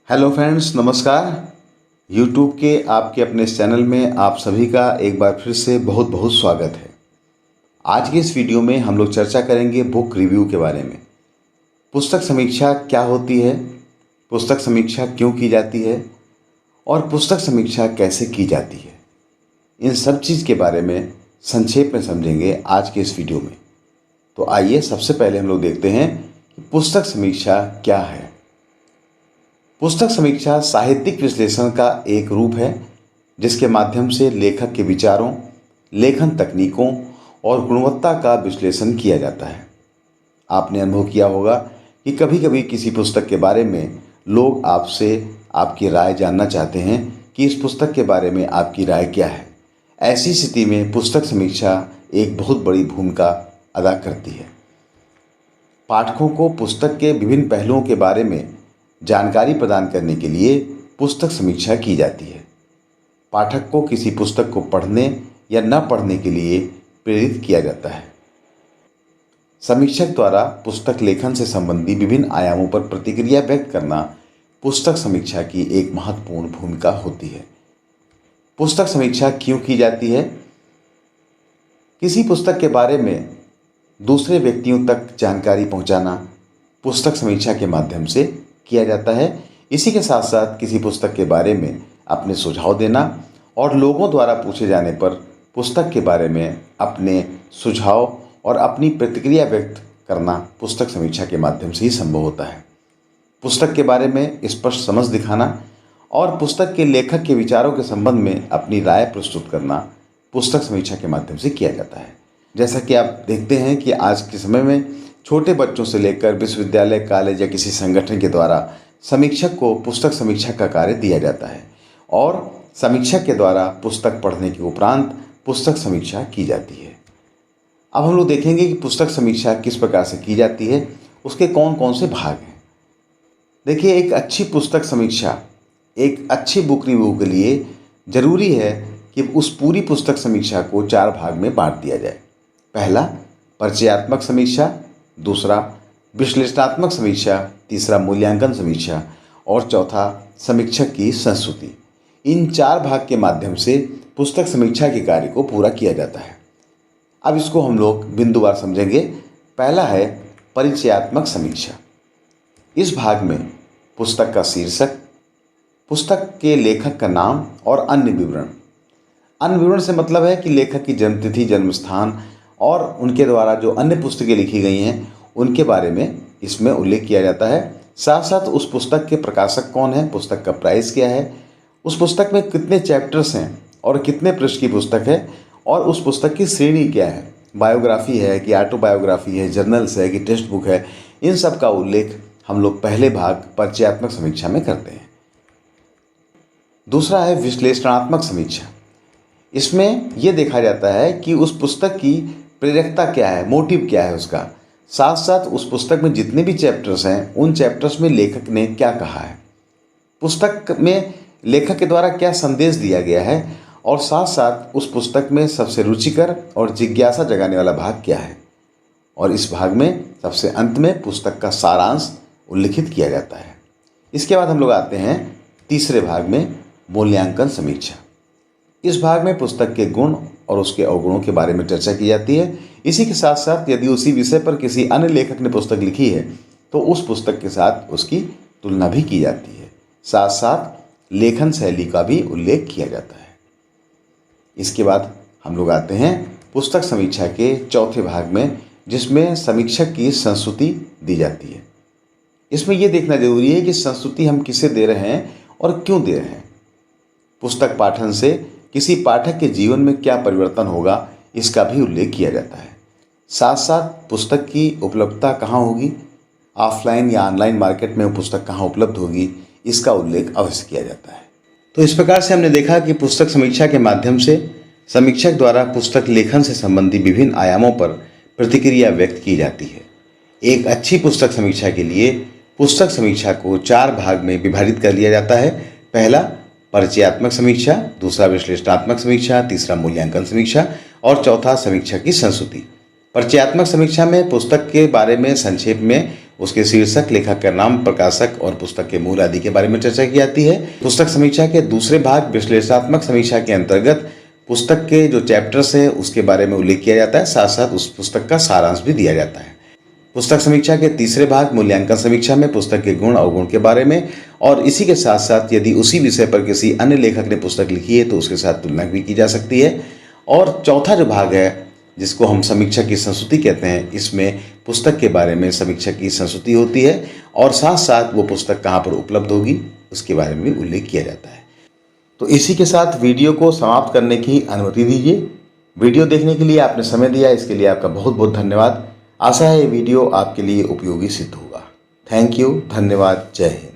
Hello friends, नमस्कार। YouTube के आपके अपने इस चैनल में आप सभी का एक बार फिर से बहुत बहुत स्वागत है। आज के इस वीडियो में हम लोग चर्चा करेंगे बुक रिव्यू के बारे में। पुस्तक समीक्षा क्या होती है, पुस्तक समीक्षा क्यों की जाती है और पुस्तक समीक्षा कैसे की जाती है, इन सब चीज़ के बारे में संक्षेप में समझेंगे आज के इस वीडियो में। तो आइए सबसे पहले हम लोग देखते हैं कि पुस्तक समीक्षा क्या है। पुस्तक समीक्षा साहित्यिक विश्लेषण का एक रूप है जिसके माध्यम से लेखक के विचारों, लेखन तकनीकों और गुणवत्ता का विश्लेषण किया जाता है। आपने अनुभव किया होगा कि कभी कभी किसी पुस्तक के बारे में लोग आपसे आपकी राय जानना चाहते हैं कि इस पुस्तक के बारे में आपकी राय क्या है। ऐसी स्थिति में पुस्तक समीक्षा एक बहुत बड़ी भूमिका अदा करती है। पाठकों को पुस्तक के विभिन्न पहलुओं के बारे में जानकारी प्रदान करने के लिए पुस्तक समीक्षा की जाती है। पाठक को किसी पुस्तक को पढ़ने या न पढ़ने के लिए प्रेरित किया जाता है। समीक्षक द्वारा पुस्तक लेखन से संबंधी विभिन्न आयामों पर प्रतिक्रिया व्यक्त करना पुस्तक समीक्षा की एक महत्वपूर्ण भूमिका होती है। पुस्तक समीक्षा क्यों की जाती है? किसी पुस्तक के बारे में दूसरे व्यक्तियों तक जानकारी पहुंचाना पुस्तक समीक्षा के माध्यम से किया जाता है। इसी के साथ साथ किसी पुस्तक के बारे में अपने सुझाव देना और लोगों द्वारा पूछे जाने पर पुस्तक के बारे में अपने सुझाव और अपनी प्रतिक्रिया व्यक्त करना पुस्तक समीक्षा के माध्यम से ही संभव होता है। पुस्तक के बारे में स्पष्ट समझ दिखाना और पुस्तक के लेखक के विचारों के संबंध में अपनी राय प्रस्तुत करना पुस्तक समीक्षा के माध्यम से किया जाता है। जैसा कि आप देखते हैं कि आज के समय में छोटे बच्चों से लेकर विश्वविद्यालय, कॉलेज या किसी संगठन के द्वारा समीक्षक को पुस्तक समीक्षा का कार्य दिया जाता है और समीक्षक के द्वारा पुस्तक पढ़ने के उपरांत पुस्तक समीक्षा की जाती है। अब हम लोग देखेंगे कि पुस्तक समीक्षा किस प्रकार से की जाती है, उसके कौन कौन से भाग हैं। देखिए, एक अच्छी पुस्तक समीक्षा, एक अच्छी बुक रिव्यू के लिए ज़रूरी है कि उस पूरी पुस्तक समीक्षा को 4 भाग में बांट दिया जाए। पहला, परिचयात्मक समीक्षा, दूसरा विश्लेषणात्मक समीक्षा, तीसरा मूल्यांकन समीक्षा और चौथा समीक्षक की संस्तुति। इन 4 भाग के माध्यम से पुस्तक समीक्षा के कार्य को पूरा किया जाता है। अब इसको हम लोग बिंदुवार समझेंगे। पहला है परिचयात्मक समीक्षा। इस भाग में पुस्तक का शीर्षक, पुस्तक के लेखक का नाम और अन्य विवरण। अन्य विवरण से मतलब है कि लेखक की जन्मतिथि, जन्म स्थान और उनके द्वारा जो अन्य पुस्तकें लिखी गई हैं उनके बारे में इसमें उल्लेख किया जाता है। साथ साथ उस पुस्तक के प्रकाशक कौन है, पुस्तक का प्राइस क्या है, उस पुस्तक में कितने चैप्टर्स हैं और कितने पृष्ठ की पुस्तक है और उस पुस्तक की श्रेणी क्या है, बायोग्राफी है कि ऑटोबायोग्राफी है, जर्नल्स है कि टेक्स्ट बुक है। इन सब का उल्लेख हम लोग पहले भाग परिचयात्मक समीक्षा में करते हैं। दूसरा है विश्लेषणात्मक समीक्षा। इसमें यह देखा जाता है कि उस पुस्तक की प्रेरकता क्या है, मोटिव क्या है उसका। साथ साथ उस पुस्तक में जितने भी चैप्टर्स हैं उन चैप्टर्स में लेखक ने क्या कहा है, पुस्तक में लेखक के द्वारा क्या संदेश दिया गया है और साथ साथ उस पुस्तक में सबसे रुचिकर और जिज्ञासा जगाने वाला भाग क्या है। और इस भाग में सबसे अंत में पुस्तक का सारांश उल्लिखित किया जाता है। इसके बाद हम लोग आते हैं तीसरे भाग में, मूल्यांकन समीक्षा। इस भाग में पुस्तक के गुण और उसके अवगुणों के बारे में चर्चा की जाती है। इसी के साथ साथ यदि उसी विषय पर किसी अन्य लेखक ने पुस्तक लिखी है तो उस पुस्तक के साथ उसकी तुलना भी की जाती है। साथ साथ लेखन शैली का भी उल्लेख किया जाता है। इसके बाद हम लोग आते हैं पुस्तक समीक्षा के चौथे भाग में, जिसमें समीक्षक की संस्तुति दी जाती है। इसमें यह देखना जरूरी है कि संस्तुति हम किसे दे रहे हैं और क्यों दे रहे हैं। पुस्तक पाठन से किसी पाठक के जीवन में क्या परिवर्तन होगा, इसका भी उल्लेख किया जाता है। साथ साथ पुस्तक की उपलब्धता कहाँ होगी, ऑफलाइन या ऑनलाइन मार्केट में वो पुस्तक कहाँ उपलब्ध होगी, इसका उल्लेख अवश्य किया जाता है। तो इस प्रकार से हमने देखा कि पुस्तक समीक्षा के माध्यम से समीक्षक द्वारा पुस्तक लेखन से संबंधी विभिन्न आयामों पर प्रतिक्रिया व्यक्त की जाती है। एक अच्छी पुस्तक समीक्षा के लिए पुस्तक समीक्षा को 4 भाग में विभाजित कर लिया जाता है। पहला परिचयात्मक समीक्षा, दूसरा विश्लेषणात्मक समीक्षा, तीसरा मूल्यांकन समीक्षा और चौथा समीक्षा की संस्तुति। परिचयात्मक समीक्षा में पुस्तक के बारे में संक्षेप में उसके शीर्षक, लेखक का नाम, प्रकाशक और पुस्तक के मूल आदि के बारे में चर्चा की जाती है। पुस्तक समीक्षा के दूसरे भाग विश्लेषणात्मक समीक्षा के अंतर्गत पुस्तक के जो चैप्टर्स है उसके बारे में उल्लेख किया जाता है, साथ साथ उस पुस्तक का सारांश भी दिया जाता है। पुस्तक समीक्षा के तीसरे भाग मूल्यांकन समीक्षा में पुस्तक के गुण अवगुण के बारे में और इसी के साथ साथ यदि उसी विषय पर किसी अन्य लेखक ने पुस्तक लिखी है तो उसके साथ तुलना भी की जा सकती है। और चौथा जो भाग है जिसको हम समीक्षा की संस्तुति कहते हैं, इसमें पुस्तक के बारे में समीक्षा की संस्तुति होती है और साथ साथ वो पुस्तक कहाँ पर उपलब्ध होगी उसके बारे में भी उल्लेख किया जाता है। तो इसी के साथ वीडियो को समाप्त करने की अनुमति दीजिए। वीडियो देखने के लिए आपने समय दिया, इसके लिए आपका बहुत बहुत धन्यवाद। आशा है ये वीडियो आपके लिए उपयोगी सिद्ध होगा। थैंक यू, धन्यवाद, जय हिंद।